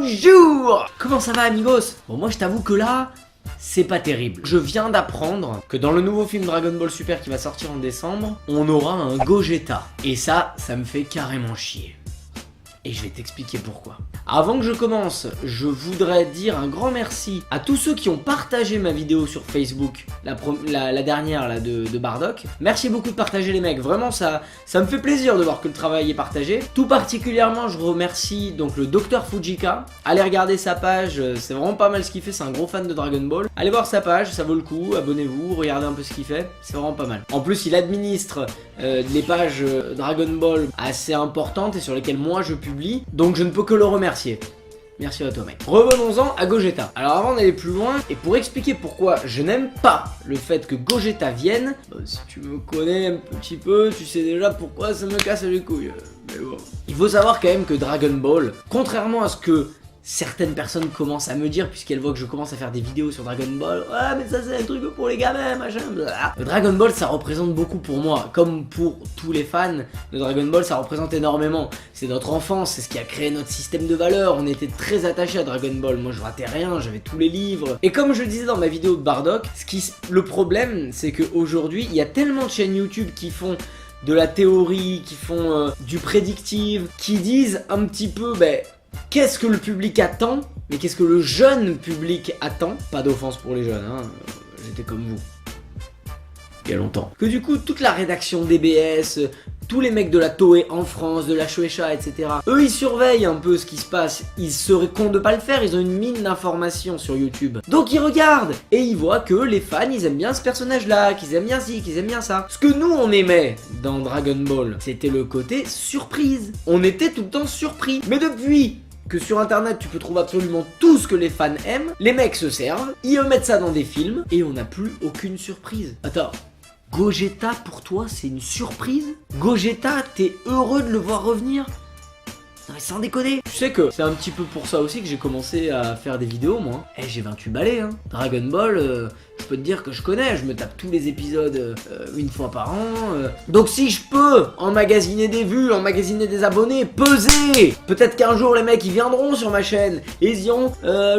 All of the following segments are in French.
Bonjour! Comment ça va amigos? Bon moi je t'avoue que là, c'est pas terrible. Je viens d'apprendre que dans le nouveau film Dragon Ball Super qui va sortir en décembre, on aura un Gogeta. Et ça me fait carrément chier. Et je vais t'expliquer pourquoi. Avant que je commence, je voudrais dire un grand merci à tous ceux qui ont partagé ma vidéo sur Facebook, la dernière là, de Bardock. Merci beaucoup de partager les mecs, vraiment ça me fait plaisir de voir que le travail est partagé. Tout particulièrement, je remercie donc le Dr Fujika. Allez regarder sa page, c'est vraiment pas mal ce qu'il fait, c'est un gros fan de Dragon Ball. Allez voir sa page, ça vaut le coup, abonnez-vous, regardez un peu ce qu'il fait, c'est vraiment pas mal. En plus, il administre les pages Dragon Ball assez importantes et sur lesquelles moi je publie, donc je ne peux que le remercier. Merci à toi mec. Revenons-en à Gogeta. Alors avant d'aller plus loin, et pour expliquer pourquoi je n'aime pas le fait que Gogeta vienne, si tu me connais un petit peu, tu sais déjà pourquoi ça me casse les couilles. Mais bon. Il faut savoir quand même que Dragon Ball, contrairement à ce que certaines personnes commencent à me dire, puisqu'elles voient que je commence à faire des vidéos sur Dragon Ball, ouais mais ça c'est un truc pour les gamins, machin, blablabla. Dragon Ball ça représente beaucoup pour moi, comme pour tous les fans de Dragon Ball, ça représente énormément. C'est notre enfance, c'est ce qui a créé notre système de valeurs, on était très attachés à Dragon Ball, moi je ratais rien, j'avais tous les livres. Et comme je le disais dans ma vidéo de Bardock, le problème c'est qu'aujourd'hui, il y a tellement de chaînes YouTube qui font de la théorie, qui font du prédictive, qui disent un petit peu, qu'est-ce que le public attend, mais qu'est-ce que le jeune public attend. Pas d'offense pour les jeunes, hein, j'étais comme vous. Il y a longtemps. Que du coup, toute la rédaction DBS, tous les mecs de la Toei en France, de la Shueisha, etc. Eux, ils surveillent un peu ce qui se passe. Ils seraient cons de pas le faire, ils ont une mine d'informations sur YouTube. Donc ils regardent, et ils voient que les fans, ils aiment bien ce personnage-là, qu'ils aiment bien ci, qu'ils aiment bien ça. Ce que nous, on aimait dans Dragon Ball, c'était le côté surprise. On était tout le temps surpris. Mais depuis que sur internet tu peux trouver absolument tout ce que les fans aiment, les mecs se servent, ils mettent ça dans des films, et on n'a plus aucune surprise. Attends, Gogeta pour toi c'est une surprise? Gogeta, t'es heureux de le voir revenir? Non mais sans déconner. Tu sais que c'est un petit peu pour ça aussi que j'ai commencé à faire des vidéos moi. J'ai 28 balais hein. Dragon Ball, je peux te dire que je connais, je me tape tous les épisodes une fois par an. Donc si je peux emmagasiner des vues, emmagasiner des abonnés, peser, peut-être qu'un jour les mecs ils viendront sur ma chaîne et ils diront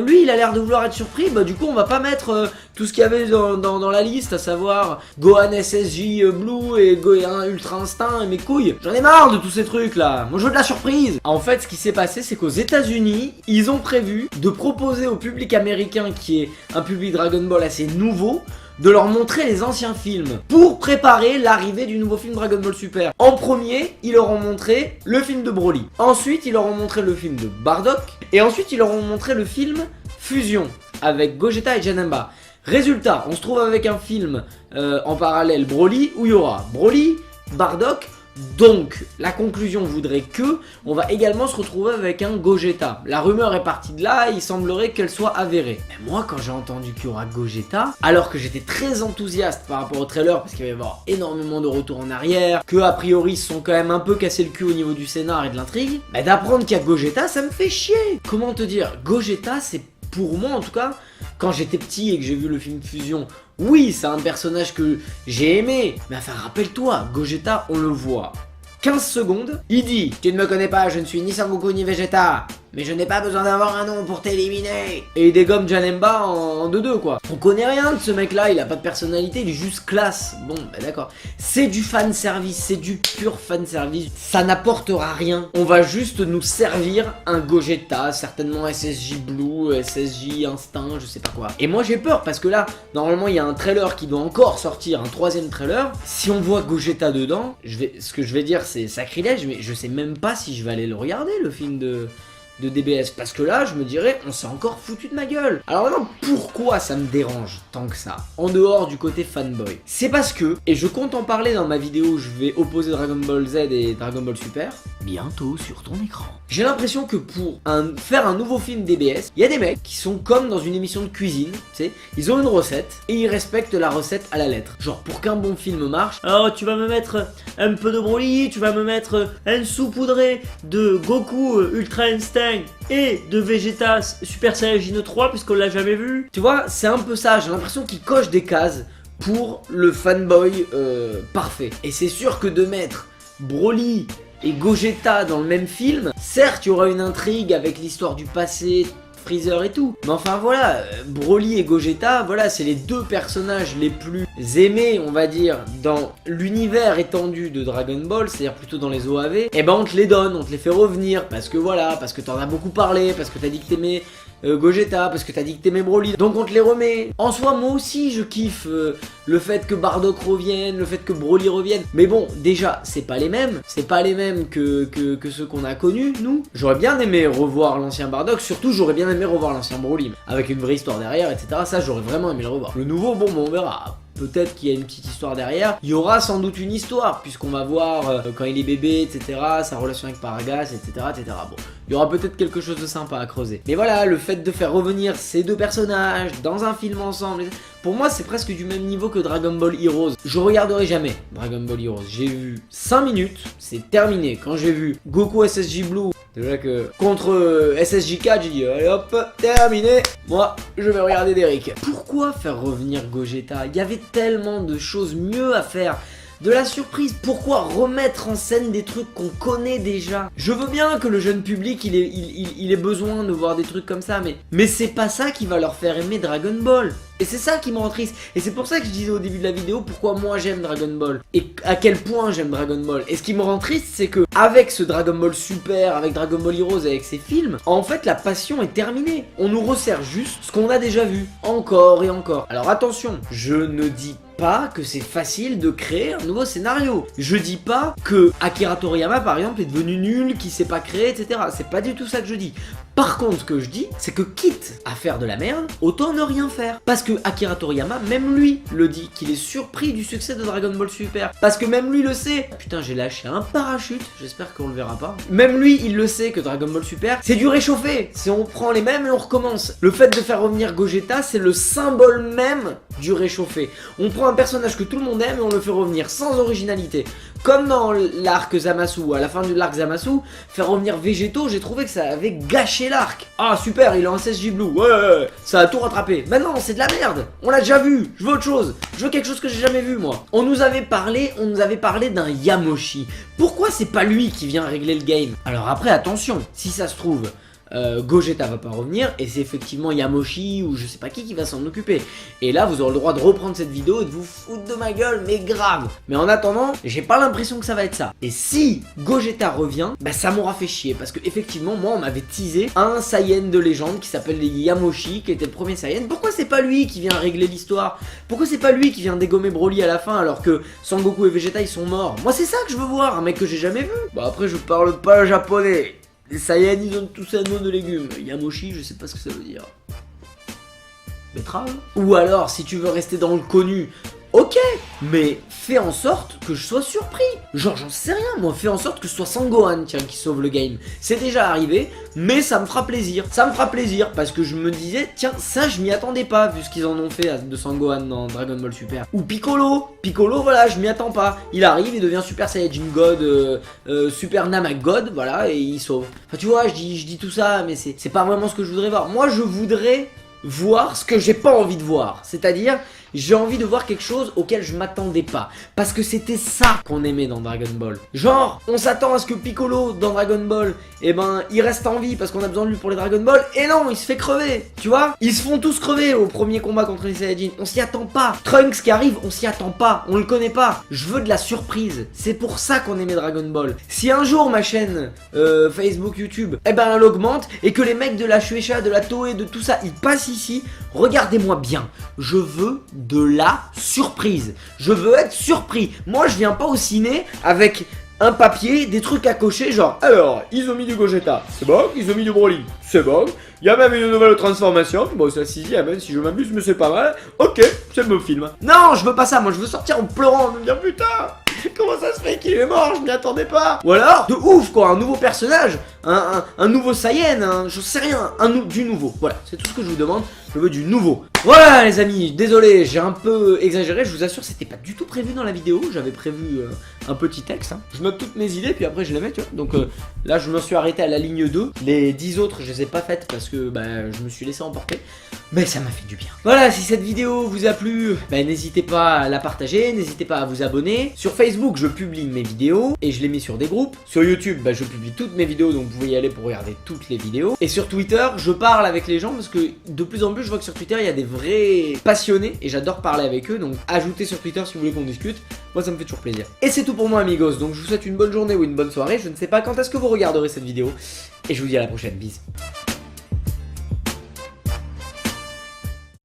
lui il a l'air de vouloir être surpris, du coup on va pas mettre tout ce qu'il y avait dans la liste, à savoir Gohan SSJ Blue et Gohan Ultra Instinct et mes couilles. J'en ai marre de tous ces trucs là, moi je veux de la surprise. En fait ce qui s'est passé c'est qu'aux États-Unis ils ont prévu de proposer au public américain, qui est un public Dragon Ball assez nouveau, de leur montrer les anciens films pour préparer l'arrivée du nouveau film Dragon Ball Super. En premier, ils leur ont montré le film de Broly. Ensuite, ils leur ont montré le film de Bardock. Et ensuite, ils leur ont montré le film Fusion avec Gogeta et Janemba. Résultat, on se trouve avec un film en parallèle Broly où il y aura Broly, Bardock. Donc, la conclusion voudrait que on va également se retrouver avec un Gogeta. La rumeur est partie de là, il semblerait qu'elle soit avérée. Mais moi, quand j'ai entendu qu'il y aura Gogeta, alors que j'étais très enthousiaste par rapport au trailer, parce qu'il va y avoir énormément de retours en arrière, que a priori ils se sont quand même un peu cassé le cul au niveau du scénar et de l'intrigue, d'apprendre qu'il y a Gogeta, ça me fait chier. Comment te dire, Gogeta, c'est pour moi en tout cas, quand j'étais petit et que j'ai vu le film Fusion, oui, c'est un personnage que j'ai aimé, mais enfin rappelle-toi, Gogeta, on le voit 15 secondes, il dit « Tu ne me connais pas, je ne suis ni Sangoku ni Vegeta, mais je n'ai pas besoin d'avoir un nom pour t'éliminer !» Et il dégomme Janemba en 2-2 quoi. On connaît rien de ce mec là, il a pas de personnalité, il est juste classe. Bon, d'accord. C'est du fanservice, c'est du pur fanservice. Ça n'apportera rien. On va juste nous servir un Gogeta, certainement SSJ Blue, SSJ Instinct, je sais pas quoi. Et moi j'ai peur parce que là, normalement il y a un trailer qui doit encore sortir, un troisième trailer. Si on voit Gogeta dedans, ce que je vais dire c'est sacrilège, mais je sais même pas si je vais aller le regarder le film de DBS, parce que là je me dirais on s'est encore foutu de ma gueule. Alors maintenant pourquoi ça me dérange tant que ça, en dehors du côté fanboy, c'est parce que, et je compte en parler dans ma vidéo où je vais opposer Dragon Ball Z et Dragon Ball Super bientôt sur ton écran, j'ai l'impression que pour faire un nouveau film DBS, il y a des mecs qui sont comme dans une émission de cuisine, tu sais, ils ont une recette et ils respectent la recette à la lettre. Genre pour qu'un bon film marche, alors tu vas me mettre un peu de Broly, tu vas me mettre un saupoudré de Goku Ultra Instinct et de Vegeta Super Saiyajin 3 puisqu'on l'a jamais vu. Tu vois, c'est un peu ça, j'ai l'impression qu'ils cochent des cases pour le fanboy parfait. Et c'est sûr que de mettre Broly et Gogeta dans le même film, certes il y aura une intrigue avec l'histoire du passé, Freezer et tout. Mais enfin voilà, Broly et Gogeta, voilà, c'est les deux personnages les plus aimés, on va dire, dans l'univers étendu de Dragon Ball, c'est-à-dire plutôt dans les OAV. Et ben on te les donne, on te les fait revenir, parce que voilà, parce que t'en as beaucoup parlé, parce que t'as dit que t'aimais Gogeta, parce que t'as dit que t'aimais Broly, donc on te les remet. En soi, moi aussi je kiffe le fait que Bardock revienne, le fait que Broly revienne. Mais bon, déjà, c'est pas les mêmes que ceux qu'on a connus, nous. J'aurais bien aimé revoir l'ancien Bardock, surtout j'aurais bien aimé revoir l'ancien Broly, avec une vraie histoire derrière, etc. Ça, j'aurais vraiment aimé le revoir. Le nouveau, bon, on verra. Peut-être qu'il y a une petite histoire derrière. Il y aura sans doute une histoire, puisqu'on va voir quand il est bébé, etc. Sa relation avec Paragas, etc. Bon, il y aura peut-être quelque chose de sympa à creuser. Mais voilà, le fait de faire revenir ces deux personnages dans un film ensemble, pour moi, c'est presque du même niveau que Dragon Ball Heroes. Je regarderai jamais Dragon Ball Heroes. J'ai vu 5 minutes, c'est terminé. Quand j'ai vu Goku SSJ Blue, déjà que contre SSJ4, j'ai dit allez hop, terminé. Moi, je vais regarder Derrick. Pourquoi faire revenir Gogeta? Il y avait tellement de choses mieux à faire. De la surprise, pourquoi remettre en scène des trucs qu'on connaît déjà? Je veux bien que le jeune public il ait besoin de voir des trucs comme ça, mais c'est pas ça qui va leur faire aimer Dragon Ball. Et c'est ça qui me rend triste. Et c'est pour ça que je disais au début de la vidéo pourquoi moi j'aime Dragon Ball. Et à quel point j'aime Dragon Ball. Et ce qui me rend triste, c'est que avec ce Dragon Ball Super, avec Dragon Ball Heroes, avec ces films, en fait la passion est terminée. On nous resserre juste ce qu'on a déjà vu. Encore et encore. Alors attention, je ne dis pas que c'est facile de créer un nouveau scénario. Je dis pas que Akira Toriyama par exemple est devenu nul, qu'il sait pas créer, etc. C'est pas du tout ça que je dis. Par contre, ce que je dis, c'est que quitte à faire de la merde, autant ne rien faire. Parce que Akira Toriyama, même lui, le dit, qu'il est surpris du succès de Dragon Ball Super. Parce que même lui le sait. Putain, j'ai lâché un parachute, j'espère qu'on le verra pas. Même lui, il le sait que Dragon Ball Super, c'est du réchauffé. C'est on prend les mêmes et on recommence. Le fait de faire revenir Gogeta, c'est le symbole même du réchauffé. On prend un personnage que tout le monde aime et on le fait revenir sans originalité. Comme dans l'arc Zamasu, à la fin de l'arc Zamasu, faire revenir Végéto, j'ai trouvé que ça avait gâché l'arc. Ah super, il est en SSJ Blue, ouais, ça a tout rattrapé. Maintenant c'est de la merde, on l'a déjà vu, je veux autre chose. Je veux quelque chose que j'ai jamais vu moi. On nous avait parlé d'un Yamoshi. Pourquoi c'est pas lui qui vient régler le game? Alors après attention, si ça se trouve... Gogeta va pas revenir et c'est effectivement Yamoshi ou je sais pas qui va s'en occuper. Et là vous aurez le droit de reprendre cette vidéo et de vous foutre de ma gueule, mais grave. Mais en attendant, j'ai pas l'impression que ça va être ça. Et si Gogeta revient, bah ça m'aura fait chier parce que effectivement moi on m'avait teasé un Saiyan de légende qui s'appelle Yamoshi, qui était le premier Saiyan. Pourquoi c'est pas lui qui vient régler l'histoire? Pourquoi c'est pas lui qui vient dégommer Broly à la fin alors que Sangoku et Vegeta ils sont morts? Moi c'est ça que je veux voir, un mec que j'ai jamais vu. Bah après je parle pas japonais. Les Saiyans ils ont tous un nom de légumes. Yamoshi, je sais pas ce que ça veut dire. Betterave? Ou alors, si tu veux rester dans le connu, ok, mais fais en sorte que je sois surpris. Genre, j'en sais rien, moi, fais en sorte que ce soit Sangohan, tiens, qui sauve le game. C'est déjà arrivé, mais ça me fera plaisir. Ça me fera plaisir, parce que je me disais, tiens, ça, je m'y attendais pas, vu ce qu'ils en ont fait de Sangohan dans Dragon Ball Super. Ou Piccolo. Piccolo, voilà, je m'y attends pas. Il arrive, il devient Super Saiyajin God, Super Namek God, voilà, et il sauve. Enfin, tu vois, je dis tout ça, mais c'est pas vraiment ce que je voudrais voir. Moi, je voudrais voir ce que j'ai pas envie de voir. C'est-à-dire... j'ai envie de voir quelque chose auquel je m'attendais pas. Parce que c'était ça qu'on aimait dans Dragon Ball. Genre, on s'attend à ce que Piccolo, dans Dragon Ball, eh ben, il reste en vie parce qu'on a besoin de lui pour les Dragon Ball. Et non, il se fait crever, tu vois. Ils se font tous crever au premier combat contre les Saiyajin. On s'y attend pas. Trunks qui arrive, on s'y attend pas. On le connaît pas. Je veux de la surprise. C'est pour ça qu'on aimait Dragon Ball. Si un jour ma chaîne Facebook, YouTube, eh ben, elle augmente et que les mecs de la Shueisha, de la Toei, de tout ça, ils passent ici, regardez-moi bien. Je veux de la surprise. Je veux être surpris. Moi, je viens pas au ciné avec un papier, des trucs à cocher, genre, alors, ils ont mis du Gogeta, c'est bon, ils ont mis du Broly, c'est bon, il y a même une nouvelle transformation, bon, ça si, même si je m'abuse, mais c'est pas mal, ok, c'est le beau film. Non, je veux pas ça, moi, je veux sortir en pleurant, me dire, putain, comment ça se fait qu'il est mort, je m'y attendais pas. Ou alors, de ouf, quoi, un nouveau personnage, un nouveau Saiyan, je sais rien, du nouveau, voilà, c'est tout ce que je vous demande. je veux du nouveau. Voilà les amis, désolé, j'ai un peu exagéré, je vous assure, c'était pas du tout prévu dans la vidéo, j'avais prévu un petit texte, hein. Je note toutes mes idées, puis après je les mets, tu vois. Donc là, je me suis arrêté à la ligne 2, les 10 autres, je les ai pas faites parce que je me suis laissé emporter. Mais ça m'a fait du bien. Voilà, si cette vidéo vous a plu, n'hésitez pas à la partager, n'hésitez pas à vous abonner. Sur Facebook, je publie mes vidéos et je les mets sur des groupes. Sur YouTube, je publie toutes mes vidéos, donc vous pouvez y aller pour regarder toutes les vidéos. Et sur Twitter, je parle avec les gens parce que de plus en plus, je vois que sur Twitter, il y a des vrais passionnés et j'adore parler avec eux. Donc ajoutez sur Twitter si vous voulez qu'on discute. Moi, ça me fait toujours plaisir. Et c'est tout pour moi, amigos. Donc je vous souhaite une bonne journée ou une bonne soirée. Je ne sais pas quand est-ce que vous regarderez cette vidéo. Et je vous dis à la prochaine. Bisous.